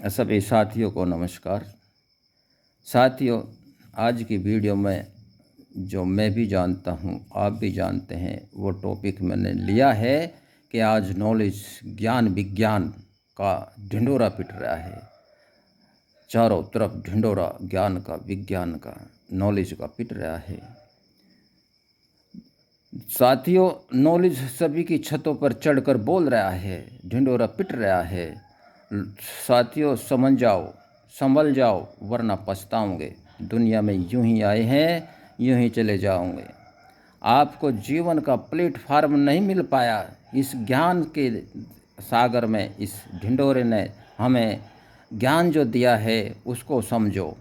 सभी साथियों को नमस्कार। साथियों, आज की वीडियो में जो मैं भी जानता हूँ, आप भी जानते हैं, वो टॉपिक मैंने लिया है कि आज नॉलेज, ज्ञान विज्ञान का ढिंढोरा पिट रहा है। चारों तरफ ढिंढोरा ज्ञान का, विज्ञान का, नॉलेज का पिट रहा है। साथियों, नॉलेज सभी की छतों पर चढ़कर बोल रहा है, ढिंढोरा पिट रहा है। साथियों, समझ जाओ, संभल जाओ, वरना पछताओगे। दुनिया में यूं ही आए हैं, यूं ही चले जाओगे। आपको जीवन का प्लेटफार्म नहीं मिल पाया। इस ज्ञान के सागर में, इस ढिंढोरे ने हमें ज्ञान जो दिया है उसको समझो।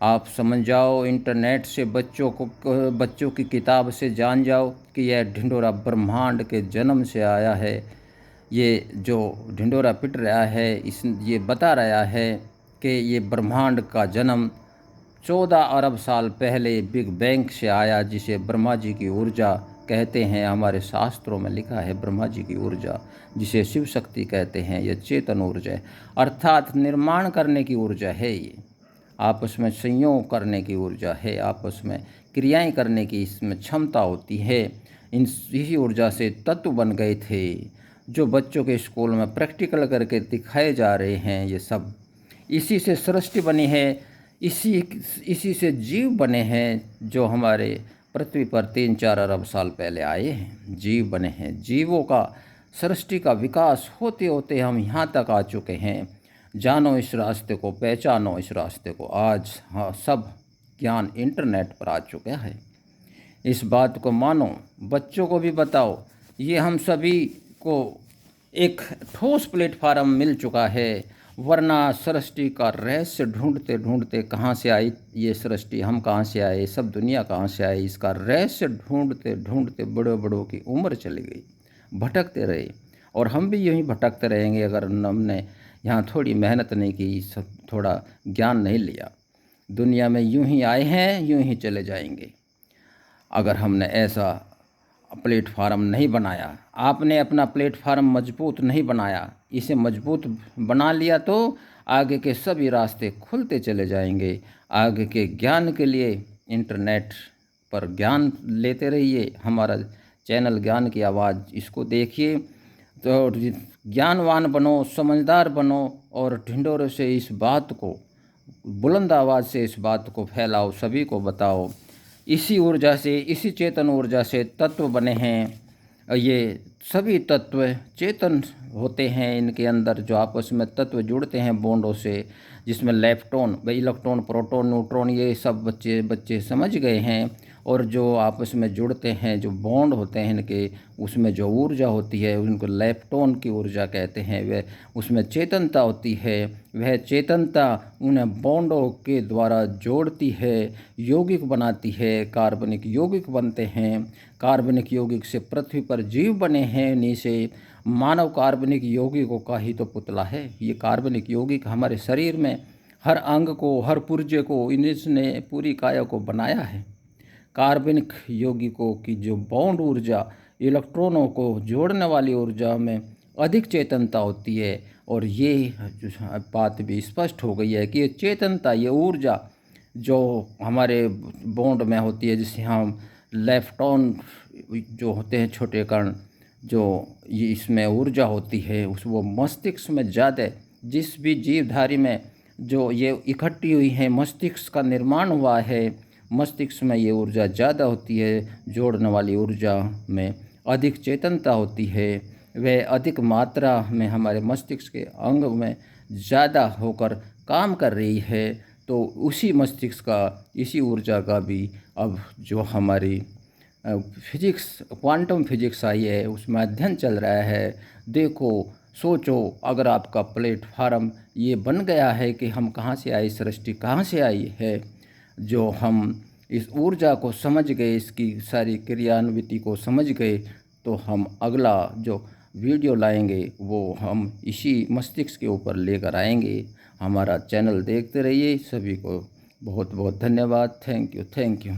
आप समझ जाओ, इंटरनेट से बच्चों की किताब से जान जाओ कि यह ढिंढोरा ब्रह्मांड के जन्म से आया है। ये जो ढिंढोरा पिट रहा है, ये बता रहा है कि ये ब्रह्मांड का जन्म 14 अरब साल पहले बिग बैंग से आया, जिसे ब्रह्मा जी की ऊर्जा कहते हैं। हमारे शास्त्रों में लिखा है ब्रह्मा जी की ऊर्जा, जिसे शिव शक्ति कहते हैं। यह चेतन ऊर्जा है, अर्थात निर्माण करने की ऊर्जा है। ये आपस में संयोग करने की ऊर्जा है, आपस में क्रियाएं करने की इसमें क्षमता होती है। इसी ऊर्जा से तत्व बन गए थे, जो बच्चों के स्कूल में प्रैक्टिकल करके दिखाए जा रहे हैं। ये सब इसी से सृष्टि बनी है, इसी से जीव बने हैं, जो हमारे पृथ्वी पर 3-4 अरब साल पहले आए हैं। जीव बने हैं, जीवों का सृष्टि का विकास होते होते हम यहाँ तक आ चुके हैं। जानो इस रास्ते को, पहचानो इस रास्ते को। आज सब ज्ञान इंटरनेट पर आ चुका है। इस बात को मानो, बच्चों को भी बताओ। ये हम सभी को एक ठोस प्लेटफार्म मिल चुका है, वरना सृष्टि का रहस्य ढूंढते ढूंढते कहाँ से आई ये सृष्टि, हम कहाँ से आए, सब दुनिया कहाँ से आई, इसका रहस्य ढूंढते ढूंढते बड़ों बड़ों की उम्र चली गई, भटकते रहे। और हम भी यूँ ही भटकते रहेंगे अगर हमने यहाँ थोड़ी मेहनत नहीं की, सब थोड़ा ज्ञान नहीं लिया। दुनिया में यूँ ही आए हैं, यूँ ही चले जाएंगे। अगर हमने ऐसा प्लेटफार्म नहीं बनाया, आपने अपना प्लेटफार्म मजबूत नहीं बनाया, इसे मजबूत बना लिया, तो आगे के सभी रास्ते खुलते चले जाएंगे। आगे के ज्ञान के लिए इंटरनेट पर ज्ञान लेते रहिए। हमारा चैनल ज्ञान की आवाज़, इसको देखिए तो ज्ञानवान बनो, समझदार बनो, और ढिंढोरे से इस बात को, बुलंद आवाज़ से इस बात को फैलाओ, सभी को बताओ। इसी ऊर्जा से, इसी चेतन ऊर्जा से तत्व बने हैं। ये सभी तत्व चेतन होते हैं। इनके अंदर जो आपस में तत्व जुड़ते हैं बॉन्डों से, जिसमें इलेक्ट्रॉन, प्रोटॉन, न्यूट्रॉन, ये सब बच्चे समझ गए हैं। और जो आपस में जुड़ते हैं, जो बॉन्ड होते हैं इनके, उसमें जो ऊर्जा होती है उनको लेप्टॉन की ऊर्जा कहते हैं। वह उसमें चेतनता होती है, वह चेतनता उन्हें बॉन्डों के द्वारा जोड़ती है, यौगिक बनाती है, कार्बनिक यौगिक बनते हैं। कार्बनिक यौगिक से पृथ्वी पर जीव बने हैं। नीचे मानव कार्बनिक यौगिकों का ही तो पुतला है। ये कार्बनिक यौगिक हमारे शरीर में हर अंग को, हर पुर्जे को, इसने पूरी काया को बनाया है। कार्बनिक यौगिकों की जो बॉन्ड ऊर्जा, इलेक्ट्रॉनों को जोड़ने वाली ऊर्जा में अधिक चेतनता होती है। और ये बात भी स्पष्ट हो गई है कि ये चेतनता, ये ऊर्जा जो हमारे बॉन्ड में होती है, जिसे हम लेफ्टॉन जो होते हैं, छोटे कण, जो ये इसमें ऊर्जा होती है, उस वो मस्तिष्क में ज़्यादा, जिस भी जीवधारी में जो ये इकट्ठी हुई है, मस्तिष्क का निर्माण हुआ है, मस्तिष्क में ये ऊर्जा ज़्यादा होती है। जोड़ने वाली ऊर्जा में अधिक चेतनता होती है, वह अधिक मात्रा में हमारे मस्तिष्क के अंग में ज़्यादा होकर काम कर रही है। तो उसी मस्तिष्क का, इसी ऊर्जा का भी अब जो हमारी फिजिक्स, क्वांटम फिजिक्स आई है, उसमें अध्ययन चल रहा है। देखो, सोचो, अगर आपका प्लेटफार्म ये बन गया है कि हम कहाँ से आई, सृष्टि कहाँ से आई है, जो हम इस ऊर्जा को समझ गए, इसकी सारी क्रियान्विति को समझ गए, तो हम अगला जो वीडियो लाएंगे वो हम इसी मस्तिष्क के ऊपर लेकर आएंगे। हमारा चैनल देखते रहिए। सभी को बहुत बहुत धन्यवाद। Thank you.